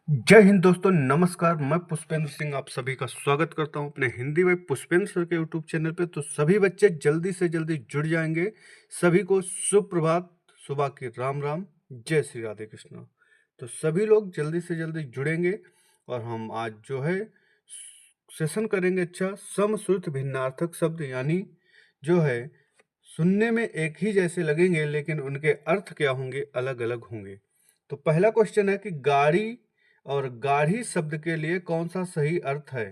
जय हिंद दोस्तों, नमस्कार। मैं पुष्पेंद्र सिंह आप सभी का स्वागत करता हूं अपने हिंदी भाई पुष्पेंद्र सर के यूट्यूब चैनल पे। तो सभी बच्चे जल्दी से जल्दी जुड़ जाएंगे। सभी को सुप्रभात, सुबह की राम राम, जय श्री राधे कृष्ण। तो सभी लोग जल्दी से जल्दी जुड़ेंगे और हम आज जो है सेशन करेंगे। अच्छा, समश्रुत भिन्नार्थक शब्द यानी जो है सुनने में एक ही जैसे लगेंगे लेकिन उनके अर्थ क्या होंगे, अलग अलग होंगे। तो पहला क्वेश्चन है कि गाड़ी और गाढ़ी शब्द के लिए कौन सा सही अर्थ है।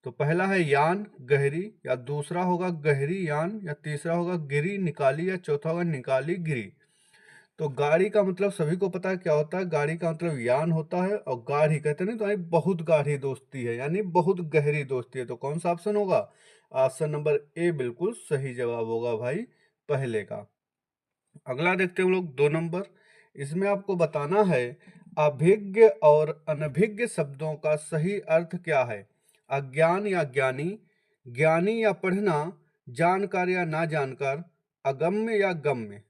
तो पहला है यान गहरी, या दूसरा होगा गहरी यान, या तीसरा होगा गिरी निकाली, या चौथा होगा निकाली गिरी। तो गाड़ी का मतलब सभी को पता है क्या होता है। गाड़ी का मतलब यान होता है, और गाढ़ी कहते हैं ना, तो यानी बहुत गाढ़ी दोस्ती है, यानी बहुत गहरी दोस्ती है। तो कौन सा ऑप्शन होगा? ऑप्शन नंबर ए बिल्कुल सही जवाब होगा भाई, पहले का। अगला देखते हैं हम लोग 2 नंबर। इसमें आपको बताना है अभिज्ञ और अनभिज्ञ शब्दों का सही अर्थ क्या है। अज्ञान या ज्ञानी, ज्ञानी या पढ़ना, जानकार या ना जानकार, अगम्य या गम्य।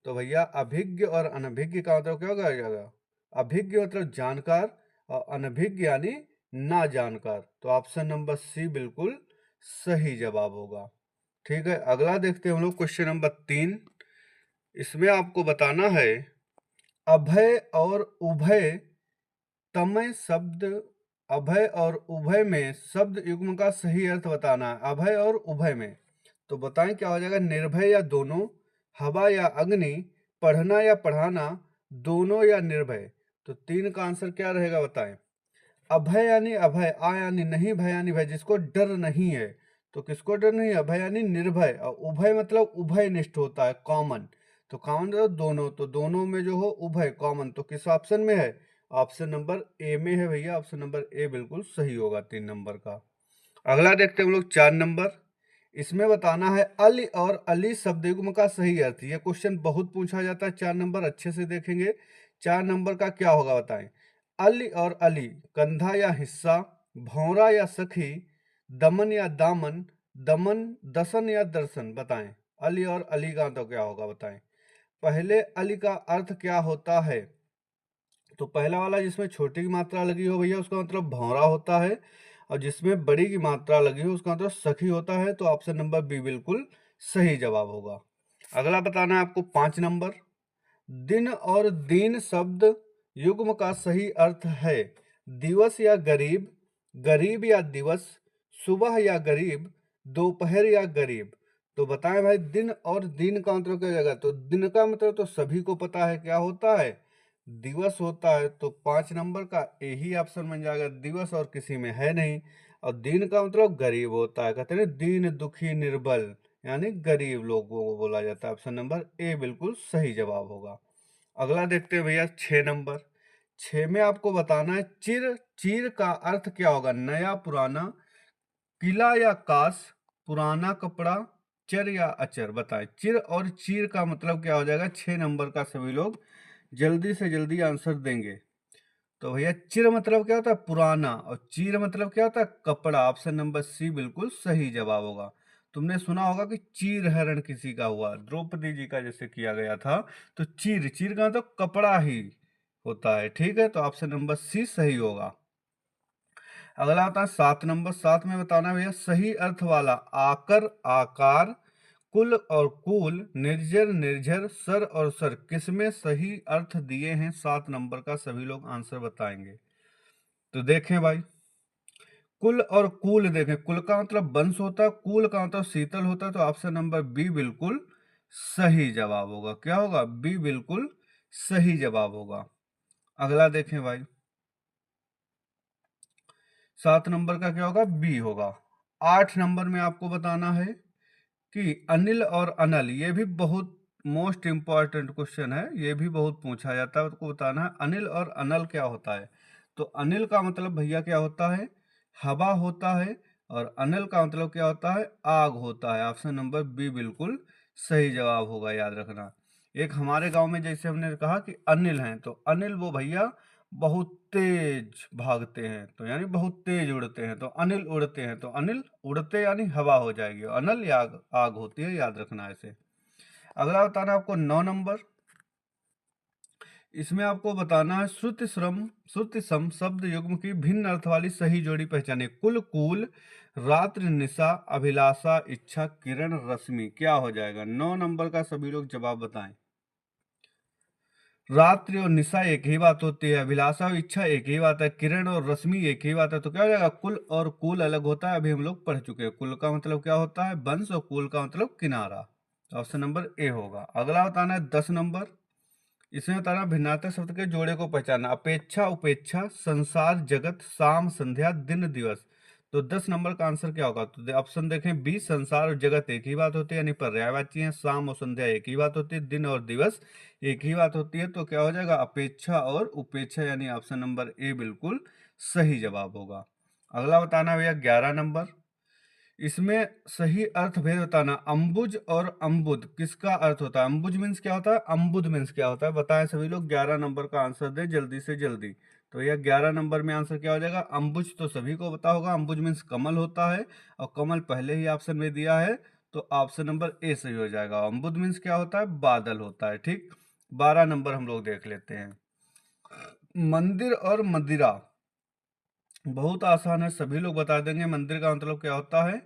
तो भैया अभिज्ञ और अनभिज्ञ का मतलब क्या होगा जाएगा? अभिज्ञ मतलब जानकार, और अनभिज्ञ यानी ना जानकार। तो ऑप्शन नंबर सी बिल्कुल सही जवाब होगा। ठीक है, अगला देखते हैं हम लोग क्वेश्चन नंबर 3। इसमें आपको बताना है अभय और उभय तमय शब्द, अभय और उभय में शब्द युग्म का सही अर्थ बताना है। अभय और उभय में तो बताएं क्या हो जाएगा? निर्भय या दोनों, हवा या अग्नि, पढ़ना या पढ़ाना, दोनों या निर्भय। तो 3 का आंसर क्या रहेगा बताएं। अभय यानी अभय, आ यानी नहीं, भय यानी भय, जिसको डर नहीं है। तो किसको डर नहीं है? अभय यानी निर्भय, और उभय मतलब उभय निष्ठ होता है, कॉमन। तो कॉमन मतलब दोनों, तो दोनों में जो हो उभय कॉमन, तो किस ऑप्शन में है? ऑप्शन नंबर ए में है भैया। ऑप्शन नंबर ए बिल्कुल सही होगा 3 नंबर का। अगला देखते हैं हम लोग 4 नंबर। इसमें बताना है अल और अली शब्द युग्म का सही अर्थ। ये क्वेश्चन बहुत पूछा जाता है। 4 नंबर अच्छे से देखेंगे। 4 नंबर का क्या होगा बताएं। अल और अली, कंधा या हिस्सा, भौरा या सखी, दमन या दामन, दमन दसन या दर्शन। बताएं अली और अली का तो क्या होगा बताएं। पहले अली का अर्थ क्या होता है? तो पहला वाला जिसमें छोटी की मात्रा लगी हो भैया उसका मतलब भौरा होता है, और जिसमें बड़ी की मात्रा लगी हो उसका मतलब सखी होता है। तो ऑप्शन नंबर बी बिल्कुल सही जवाब होगा। अगला बताना है आपको 5 नंबर। दिन और दीन शब्द युग्म का सही अर्थ है दिवस या गरीब, गरीब या दिवस, सुबह या गरीब, दोपहर या गरीब। तो बताएं भाई दिन और दीन का मतलब क्या हो जाएगा? तो दिन का मतलब तो सभी को पता है क्या होता है, दिवस होता है। तो 5 नंबर का यही ऑप्शन बन जाएगा, दिवस और किसी में है नहीं। और दीन का मतलब गरीब होता है, कहते हैं दीन दुखी निर्बल, यानी गरीब लोगों को बोला जाता है। ऑप्शन नंबर ए बिल्कुल सही जवाब होगा। अगला देखते हैं भैया 6 नंबर। 6 में आपको बताना है चिर, चीर का अर्थ क्या होगा? नया पुराना, किला या कास, पुराना कपड़ा, चर या अचर। बताएं चिर और चीर का मतलब क्या हो जाएगा? 6 नंबर का सभी लोग जल्दी से जल्दी आंसर देंगे। तो भैया चिर मतलब क्या होता है? पुराना, और चीर मतलब क्या होता है? कपड़ा। ऑप्शन नंबर सी बिल्कुल सही जवाब होगा। तुमने सुना होगा कि चीर हरण किसी का हुआ, द्रौपदी जी का जैसे किया गया था। तो चीर, चीर का तो कपड़ा ही होता है। ठीक है, तो ऑप्शन नंबर सी सही होगा। अगला आता है 7 नंबर। 7 में बताना भैया सही अर्थ वाला आकर, आकार, कुल और कूल, निर्जर निर्झर, सर और सर, किसमें सही अर्थ दिए हैं? 7 नंबर का सभी लोग आंसर बताएंगे। तो देखें भाई, कुल और कूल देखें। कुल का मतलब वंश होता है, कूल का मतलब शीतल होता है। तो ऑप्शन नंबर बी बिल्कुल सही जवाब होगा। क्या होगा? बी बिल्कुल सही जवाब होगा। अगला देखें भाई, 7 नंबर का क्या होगा? बी होगा। 8 नंबर में आपको बताना है कि अनिल और अनल, ये भी बहुत मोस्ट इंपॉर्टेंट क्वेश्चन है, ये भी बहुत पूछा जाता है। आपको बताना है अनिल और अनल क्या होता है। तो अनिल का मतलब भैया क्या होता है? हवा होता है, और अनल का मतलब क्या होता है? आग होता है। ऑप्शन नंबर बी बिल्कुल सही जवाब होगा, याद रखना। एक हमारे गांव में जैसे हमने कहा कि अनिल हैं, तो अनिल वो भैया बहुत तेज भागते हैं, तो यानी बहुत तेज उड़ते हैं। तो अनिल उड़ते हैं, तो अनिल उड़ते यानी हवा हो जाएगी, अनल या आग, आग होती है, याद रखना ऐसे। अगला बताना आपको 9 नंबर। इसमें आपको बताना है श्रुति सम शब्द युग्म की भिन्न अर्थ वाली सही जोड़ी पहचाने। कुल, कूल, रात्रि, निशा, अभिलाषा, इच्छा, किरण, रश्मि। क्या हो जाएगा? 9 नंबर का सभी लोग जवाब बताएं। रात्रि और निशा एक ही बात होती है, अभिलाषा और इच्छा एक ही बात है, किरण और रश्मि एक ही बात है। तो क्या हो जाएगा? कुल और कूल अलग होता है, अभी हम लोग पढ़ चुके हैं। कुल का मतलब क्या होता है? वंश, और कूल का मतलब किनारा। ऑप्शन नंबर ए होगा। अगला बताना है 10 नंबर। इसमें बताना भिन्नार्थक शब्द के जोड़े को पहचानना। अपेक्षा, उपेक्षा, संसार, जगत, शाम, संध्या, दिन, दिवस। तो 10 नंबर का आंसर क्या होगा? तो ऑप्शन देखें बी, संसार और जगत एक ही बात होती है, यानी पर्यायवाची है। शाम और संध्या एक ही बात होती है, दिन और दिवस एक ही बात होती है। तो क्या हो जाएगा? अपेक्षा और उपेक्षा, यानी ऑप्शन नंबर ए बिल्कुल सही जवाब होगा। अगला बताना भैया 11 नंबर। इसमें सही अर्थ भेद बताना। अंबुज और अम्बुद किसका अर्थ होता है? अंबुज मीन्स क्या होता है? अम्बुद मीन्स क्या होता है? बताएं सभी लोग। 11 नंबर का आंसर दें जल्दी से जल्दी। तो यह 11 नंबर में आंसर क्या हो जाएगा? अंबुज तो सभी को पता होगा, अंबुज मीन्स कमल होता है, और कमल पहले ही ऑप्शन में दिया है, तो ऑप्शन नंबर ए सही हो जाएगा। अम्बुद मीन्स क्या होता है? बादल होता है। ठीक, 12 नंबर हम लोग देख लेते हैं। मंदिर और मदिरा बहुत आसान है, सभी लोग बता देंगे। मंदिर का मतलब क्या होता है?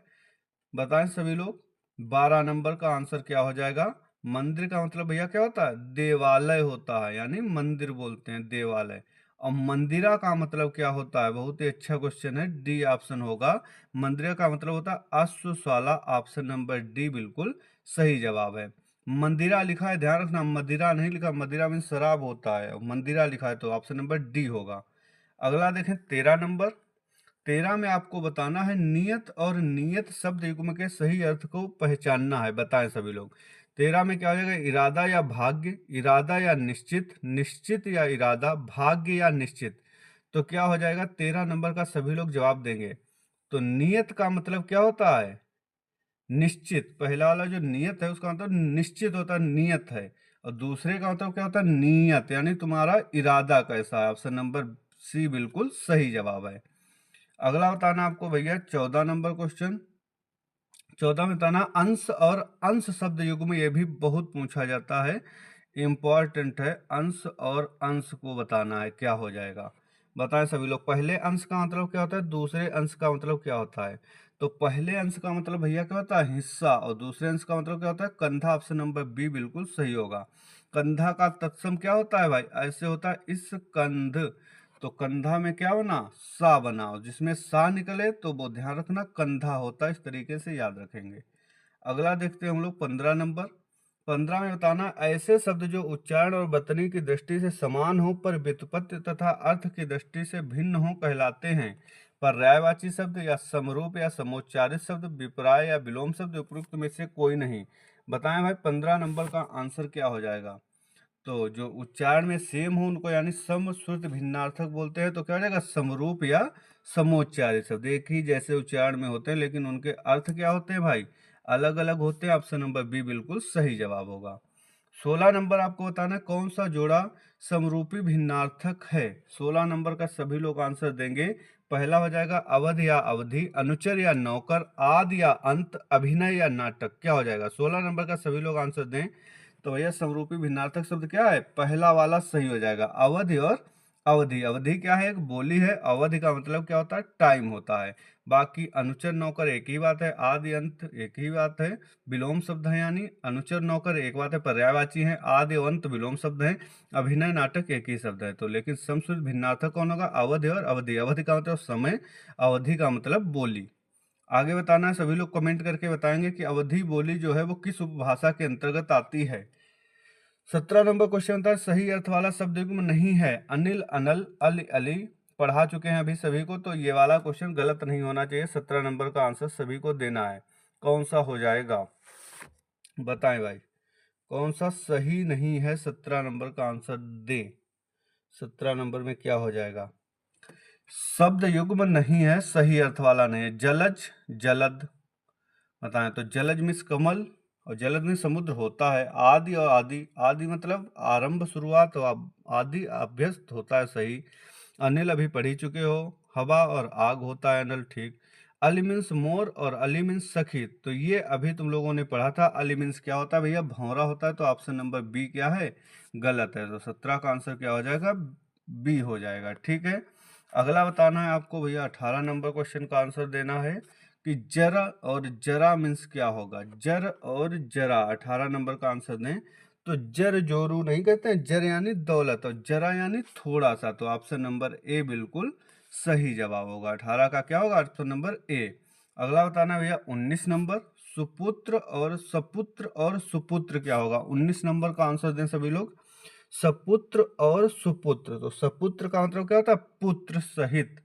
बताएं सभी लोग। 12 नंबर का आंसर क्या हो जाएगा? मंदिर का मतलब भैया क्या होता है? देवालय होता है, यानी मंदिर बोलते हैं देवालय। और मंदिरा का मतलब क्या होता है? बहुत ही अच्छा क्वेश्चन है, डी ऑप्शन होगा। मंदिरा का मतलब होता है अश्वशाला। ऑप्शन नंबर डी बिल्कुल सही जवाब है। मंदिरा लिखा है, ध्यान रखना, मदिरा नहीं लिखा। मदिरा में शराब होता है, और मंदिरा लिखा है, तो ऑप्शन नंबर डी होगा। अगला देखें 13 नंबर। 13 में आपको बताना है नियत और नियत शब्द युग्म के सही अर्थ को पहचानना है। बताएं सभी लोग। 13 में क्या हो जाएगा? इरादा या भाग्य, इरादा या निश्चित, निश्चित या इरादा, भाग्य या निश्चित। तो क्या हो जाएगा? 13 नंबर का सभी लोग जवाब देंगे। तो नियत का मतलब क्या होता है? निश्चित। पहला वाला जो नियत है उसका मतलब निश्चित होता है, नियत है। और दूसरे का मतलब क्या होता है? नियत, यानी तुम्हारा इरादा कैसा है। ऑप्शन नंबर सी बिल्कुल सही जवाब है। अगला बताना आपको भैया 14 नंबर क्वेश्चन। 14 में बताना अंश और अंश शब्द युग्म, ये भी बहुत पूछा जाता है, इंपॉर्टेंट है। अंश और अंश को बताना है, क्या हो जाएगा? बताएं सभी लोग। पहले अंश का मतलब क्या होता है? दूसरे अंश का मतलब क्या होता है? तो पहले अंश का मतलब भैया क्या होता है? हिस्सा। और दूसरे अंश का मतलब क्या होता है? कंधा। ऑप्शन नंबर बी बिल्कुल सही होगा। कंधा का तत्सम क्या होता है भाई? ऐसे होता है इस कंध। तो कंधा में क्या बना? सा बनाओ, जिसमें सा निकले तो वो ध्यान रखना कंधा होता है, इस तरीके से याद रखेंगे। अगला देखते हैं हम लोग 15 नंबर। 15 में बताना ऐसे शब्द जो उच्चारण और बतनी की दृष्टि से समान हो पर व्युत्पत्ति तथा अर्थ की दृष्टि से भिन्न हो कहलाते हैं। पर्यायवाची शब्द या समरूप या समोच्चारित शब्द, विपर्याय या विलोम शब्द, उपयुक्त में से कोई नहीं। बताएं भाई 15 नंबर का आंसर क्या हो जाएगा? तो जो उच्चारण में सेम हो उनको यानी सम श्रुत भिन्नार्थक बोलते हैं। तो क्या हो जाएगा? समरूप या समोच्चारित शब्द। एक ही जैसे उच्चारण में होते हैं, लेकिन उनके अर्थ क्या होते हैं भाई? अलग अलग होते हैं। ऑप्शन नंबर बी बिल्कुल सही जवाब होगा। 16 नंबर आपको बताना है कौन सा जोड़ा समरूपी भिन्नार्थक है। 16 नंबर का सभी लोग आंसर देंगे। पहला हो जाएगा अवध या अवधि, अनुचर या नौकर, आदि या अंत, अभिनय या नाटक। क्या हो जाएगा? 16 नंबर का सभी लोग आंसर दें। तो भैया समरूपी भिन्नार्थक शब्द क्या है? पहला वाला सही हो जाएगा, अवधि और अवधि। अवधि क्या है? एक बोली है। अवधि का मतलब क्या होता है? टाइम होता है। बाकी अनुचर नौकर एक ही बात है, आदि अंत एक ही बात है। विलोम शब्द है, यानी अनुचर नौकर एक बात है, पर्यायवाची है। आदि और अंत विलोम शब्द है। अभिनय नाटक एक ही शब्द है। तो लेकिन समश्रुत भिन्नार्थक कौन होगा? अवधि और अवधि। अवधि का मतलब समय, अवधि का मतलब बोली। आगे बताना है, सभी लोग कमेंट करके बताएंगे कि अवधि बोली जो है वो किस उपभाषा के अंतर्गत आती है। 17 नंबर क्वेश्चन था सही अर्थ वाला शब्द युग्म नहीं है। अनिल, अनल, अली, अली पढ़ा चुके हैं अभी सभी को, तो ये वाला क्वेश्चन गलत नहीं होना चाहिए। 17 नंबर का आंसर सभी को देना है। कौन सा हो जाएगा? बताएं भाई, कौन सा सही नहीं है? 17 नंबर का आंसर दे। 17 नंबर में क्या हो जाएगा? शब्द युग्म नहीं है, सही अर्थ वाला नहीं है। जलज, जलद। बताएं तो जलज मीन्स कमल, और जलद में समुद्र होता है। आदि और आदि, आदि मतलब आरंभ, शुरुआत, और आदि अभ्यस्त होता है, सही। अनिल अभी पढ़ ही चुके हो। हवा और आग होता है अनल, ठीक। अली मीन्स मोर और अली मीन्स सखी। तो ये अभी तुम लोगों ने पढ़ा था। अली मीन्स क्या होता है भैया? भौरा होता है। तो ऑप्शन नंबर बी क्या है? गलत है। तो 17 का आंसर क्या हो जाएगा? बी हो जाएगा। ठीक है, अगला बताना है आपको भैया। 18 नंबर क्वेश्चन का आंसर देना है कि जर और जरा मीन्स क्या होगा? जर और जरा 18 नंबर का आंसर दें। तो जर जोरू नहीं कहते हैं, जर यानी दौलत और जरा यानी थोड़ा सा। तो ऑप्शन नंबर ए बिल्कुल सही जवाब होगा। 18 का क्या होगा? Option number A. अगला बताना भैया 19 नंबर। सुपुत्र और सपुत्र और सुपुत्र क्या होगा? 19 नंबर का आंसर दें सभी लोग। सपुत्र और सुपुत्र। तो सपुत्र का मतलब क्या होता है? पुत्र सहित।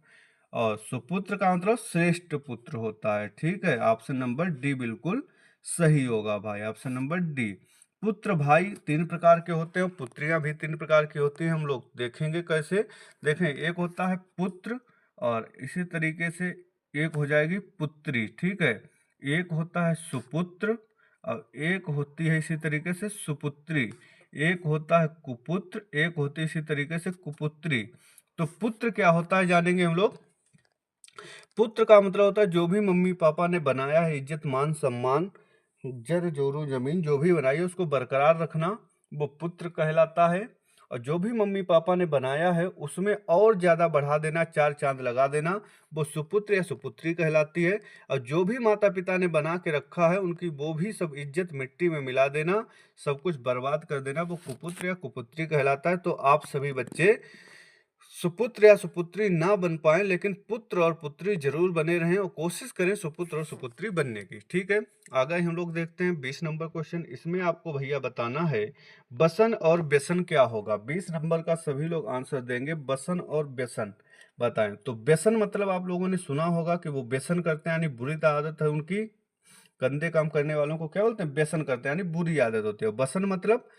और सुपुत्र का मतलब श्रेष्ठ पुत्र होता है। ठीक है, ऑप्शन नंबर डी बिल्कुल सही होगा भाई। Option number D. पुत्र भाई 3 प्रकार के होते हैं, पुत्रियां भी 3 प्रकार की होती हैं। हम लोग देखेंगे कैसे। देखें, एक होता है पुत्र और इसी तरीके से एक हो जाएगी पुत्री। ठीक है, एक होता है सुपुत्र और एक होती है इसी तरीके से सुपुत्री। एक होता है कुपुत्र, एक होती है इसी तरीके से कुपुत्री। तो पुत्र क्या होता है जानेंगे हम लोग। पुत्र का मतलब होता है जो भी मम्मी पापा ने बनाया है, इज्जत मान सम्मान जर जोरू जमीन जो भी बनाई है उसको बरकरार रखना, वो पुत्र कहलाता है। और जो भी मम्मी पापा ने बनाया है उसमें और ज्यादा बढ़ा देना, 4 चांद लगा देना, वो सुपुत्र या सुपुत्री कहलाती है। और जो भी माता पिता ने बना के रखा है उनकी वो भी सब इज्जत मिट्टी में मिला देना, सब कुछ बर्बाद कर देना, वो कुपुत्र या कुपुत्री कहलाता है। तो आप सभी बच्चे सुपुत्र या सुपुत्री ना बन पाए लेकिन पुत्र और पुत्री जरूर बने रहें और कोशिश करें सुपुत्र और सुपुत्री बनने की। ठीक है, आगे हम लोग देखते हैं 20 नंबर क्वेश्चन। इसमें आपको भैया बताना है बसन और व्यसन क्या होगा। 20 नंबर का सभी लोग आंसर देंगे। बसन और व्यसन बताएं। तो व्यसन मतलब आप लोगों ने सुना होगा कि वो व्यसन करते हैं, यानी बुरी आदत है उनकी। गंदे काम करने वालों को क्या बोलते हैं? व्यसन करते हैं, यानी बुरी आदत होती है। बसन मतलब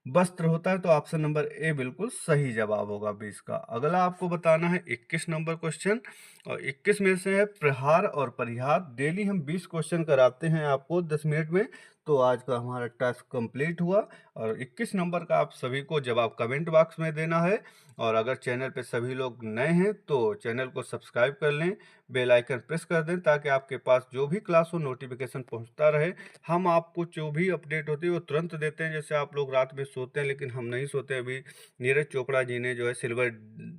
वस्त्र होता है। तो ऑप्शन नंबर ए बिल्कुल सही जवाब होगा 20 का। अगला आपको बताना है 21 नंबर क्वेश्चन और 21 में से है प्रहार और परिहार। डेली हम 20 क्वेश्चन कराते हैं आपको 10 मिनट में। तो आज का हमारा टास्क कंप्लीट हुआ और 21 नंबर का आप सभी को जवाब कमेंट बॉक्स में देना है। और अगर चैनल पे सभी लोग नए हैं तो चैनल को सब्सक्राइब कर लें, बेल आइकन प्रेस कर दें ताकि आपके पास जो भी क्लास हो नोटिफिकेशन पहुंचता रहे। हम आपको जो भी अपडेट होती है वो तुरंत देते हैं। जैसे आप लोग रात में सोते हैं लेकिन हम नहीं सोते। अभी नीरज चोपड़ा जी ने जो है सिल्वर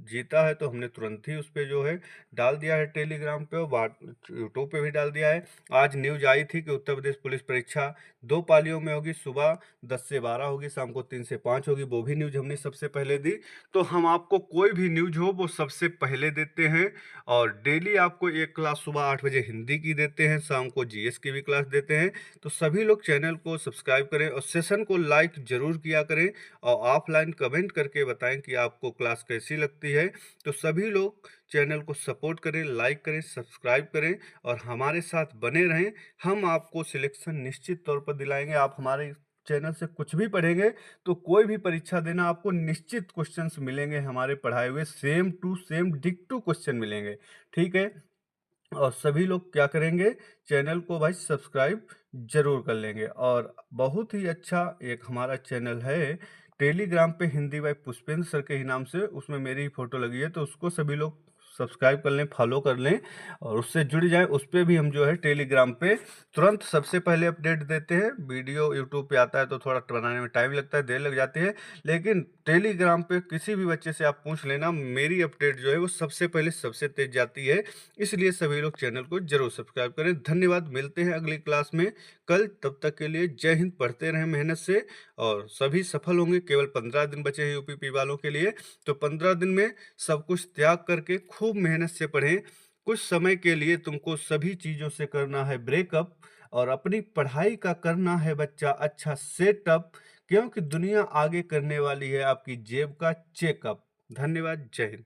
जीता है तो हमने तुरंत ही उस पर जो है डाल दिया है टेलीग्राम पे और यूट्यूब पे भी डाल दिया है। आज न्यूज आई थी कि उत्तर प्रदेश पुलिस परीक्षा 2 पालियों में होगी, सुबह 10 से 12 होगी, शाम को 3 से 5 होगी। वो भी न्यूज हमने सबसे पहले दी। तो हम आपको कोई भी न्यूज हो वो सबसे पहले देते हैं। और डेली आपको एक क्लास सुबह 8 बजे हिंदी की देते हैं, शाम को जीएस की भी क्लास देते हैं। तो सभी लोग चैनल को सब्सक्राइब करें और सेशन को लाइक जरूर किया करें और ऑफलाइन कमेंट करके बताएं कि आपको क्लास कैसी लगती है। तो सभी लोग चैनल को सपोर्ट करें, लाइक करें, सब्सक्राइब करें और हमारे साथ बने रहें। हम आपको सिलेक्शन निश्चित तौर पर दिलाएंगे। आप हमारे चैनल से कुछ भी पढ़ेंगे तो कोई भी परीक्षा देना आपको निश्चित क्वेश्चंस मिलेंगे, हमारे पढ़ाए हुए सेम टू सेम डिक्टू क्वेश्चन मिलेंगे। ठीक है, और सभी लोग क्या करेंगे? चैनल को भाई सब्सक्राइब जरूर कर लेंगे। और बहुत ही अच्छा एक हमारा चैनल है टेलीग्राम पे, हिंदी बाई पुष्पेंद्र सर के ही नाम से, उसमें मेरी ही फोटो लगी है। तो उसको सभी लोग सब्सक्राइब कर लें, फॉलो कर लें और उससे जुड़ जाएं। उस पर भी हम जो है टेलीग्राम पे तुरंत सबसे पहले अपडेट देते हैं। वीडियो यूट्यूब पे आता है तो थोड़ा बनाने में टाइम लगता है, देर लग जाती है, लेकिन टेलीग्राम पे किसी भी बच्चे से आप पूछ लेना, मेरी अपडेट जो है वो सबसे पहले सबसे तेज जाती है। इसलिए सभी लोग चैनल को जरूर सब्सक्राइब करें। धन्यवाद, मिलते हैं अगली क्लास में कल। तब तक के लिए जय हिंद। पढ़ते रहें मेहनत से और सभी सफल होंगे। केवल 15 दिन बचे हैं यूपीपी वालों के लिए। तो 15 दिन में सब कुछ त्याग करके खूब मेहनत से पढ़ें। कुछ समय के लिए तुमको सभी चीज़ों से करना है ब्रेकअप और अपनी पढ़ाई का करना है बच्चा अच्छा सेटअप, क्योंकि दुनिया आगे करने वाली है आपकी जेब का चेकअप। धन्यवाद, जय हिंद।